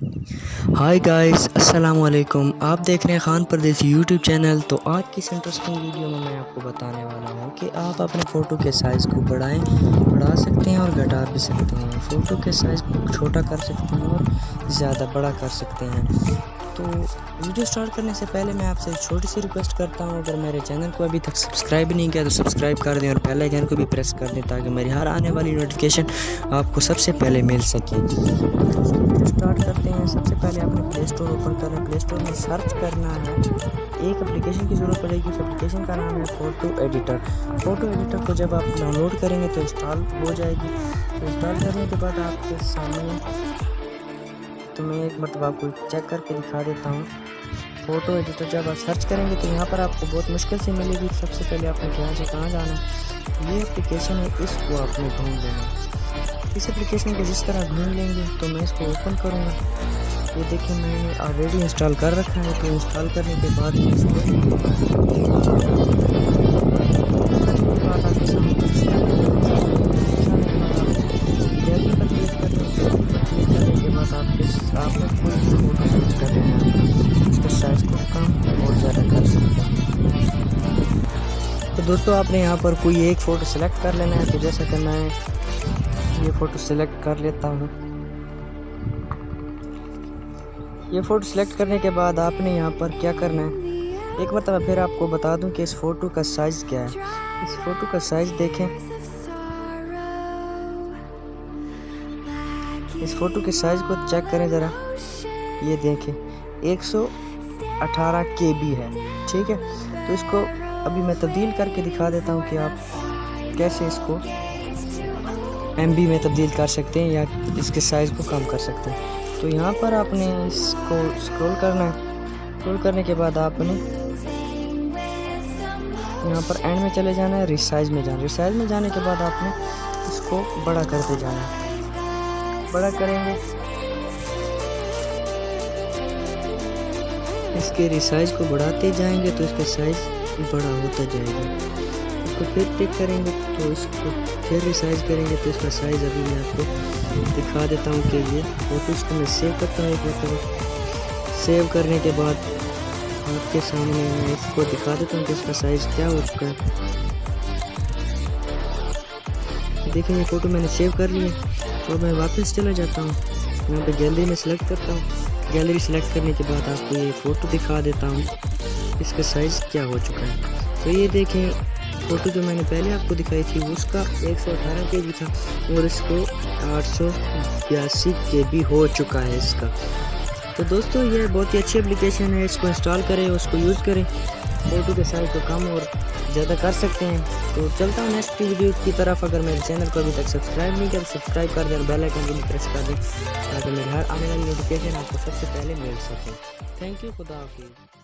Hi guys, अस्सलाम वालेकुम। आप देख रहे हैं खान परदेसी यूट्यूब चैनल। तो आज की इस इंटरेस्टिंग वीडियो में मैं आपको बताने वाला हूं कि आप अपने फ़ोटो के साइज़ को बढ़ा सकते हैं और घटा भी सकते हैं। फ़ोटो के साइज़ को छोटा कर सकते हैं और ज़्यादा बड़ा कर सकते हैं। तो वीडियो स्टार्ट करने से पहले मैं आपसे एक छोटी सी रिक्वेस्ट करता हूं, अगर मेरे चैनल को अभी तक सब्सक्राइब नहीं किया तो सब्सक्राइब कर दें और बेल आइकन को भी प्रेस कर दें ताकि मेरी हर आने वाली नोटिफिकेशन आपको सबसे पहले मिल सके। वीडियो स्टार्ट करते हैं। सबसे पहले आपने प्ले स्टोर ओपन करना है। प्ले स्टोर में सर्च करना है, एक एप्लीकेशन की ज़रूरत पड़ेगी। उस एप्लीकेशन का नाम है फ़ोटो एडिटर। फ़ोटो एडिटर को जब आप डाउनलोड करेंगे तो इंस्टॉल हो जाएगी। तो इंस्टॉल करने के बाद आपके सामने तो मैं एक मरतबा आपको चेक करके दिखा देता हूँ। फ़ोटो एडिटर जब आप सर्च करेंगे तो यहाँ पर आपको बहुत मुश्किल से मिलेगी। सबसे पहले आपने कहाँ से कहाँ जाना है, ये एप्लीकेशन है, इसको आपने ढूंढ लेना। इस एप्लीकेशन को जिस तरह ढूंढ लेंगे तो मैं इसको ओपन करूँगा। ये देखिए मैंने ऑलरेडी इंस्टॉल कर रखा है। तो इंस्टॉल करने के बाद आपने कोई फोटो सेलेक्ट कर लेना है, उसके साइज़ को कम और ज़्यादा कर सकते हैं। तो दोस्तों आपने यहाँ पर कोई एक फ़ोटो सेलेक्ट कर लेना है। तो जैसा कि मैं ये फ़ोटो सेलेक्ट कर लेता हूँ। ये फ़ोटो सेलेक्ट करने के बाद आपने यहाँ पर क्या करना है, एक मरतबा फिर आपको बता दूँ कि इस फ़ोटो का साइज़ क्या है। इस फ़ोटो का साइज़ देखें, इस फ़ोटो के साइज़ को चेक करें ज़रा। ये देखें 118 KB है, ठीक है। तो इसको अभी मैं तब्दील करके दिखा देता हूँ कि आप कैसे इसको MB में तब्दील कर सकते हैं या इसके साइज़ को कम कर सकते हैं। तो यहाँ पर आपने इसको स्क्रॉल करना है। स्क्रॉल करने के बाद आपने यहाँ पर एंड में चले जाना है, रिसाइज़ में जाना। रिसाइज़ में जाने के बाद आपने इसको बड़ा करते जाना है। बड़ा करेंगे, इसके रिसाइज़ को बढ़ाते जाएंगे तो इसका साइज़ बड़ा होता जाएगा। इसको फिर टिक करेंगे तो इसको फिर रिसाइज़ करेंगे तो इसका साइज़ अभी मैं आपको दिखा देता हूँ कि ये फोटो इसको मैं सेव करता हूँ। एक मतलब सेव करने के बाद आपके सामने मैं इसको दिखा देता हूँ कि इसका साइज़ क्या हो चुका है। देखिए ये फ़ोटो मैंने सेव कर ली है। तो मैं वापस चला जाता हूँ, यहाँ पे गैलरी में सेलेक्ट करता हूँ। गैलरी सेलेक्ट करने के बाद आपको ये फ़ोटो दिखा देता हूँ इसका साइज़ क्या हो चुका है। तो ये देखें फ़ोटो जो मैंने पहले आपको दिखाई थी उसका 118 KB था और इसको 882 KB हो चुका है इसका। तो दोस्तों ये बहुत ही अच्छी एप्लीकेशन है, इसको इंस्टॉल करें, उसको यूज़ करें, फ़ोटो के साइज़ को कम और ज़्यादा कर सकते हैं। तो चलता हूँ नेक्स्ट वीडियो की तरफ। अगर मेरे चैनल को अभी तक सब्सक्राइब नहीं किया तो सब्सक्राइब कर दें और बेल आइकन भी प्रेस कर दें ताकि मेरी हर आने वाली नोटिफिकेशन आपको सबसे पहले मिल सके। थैंक यू, खुदा हाफिज़।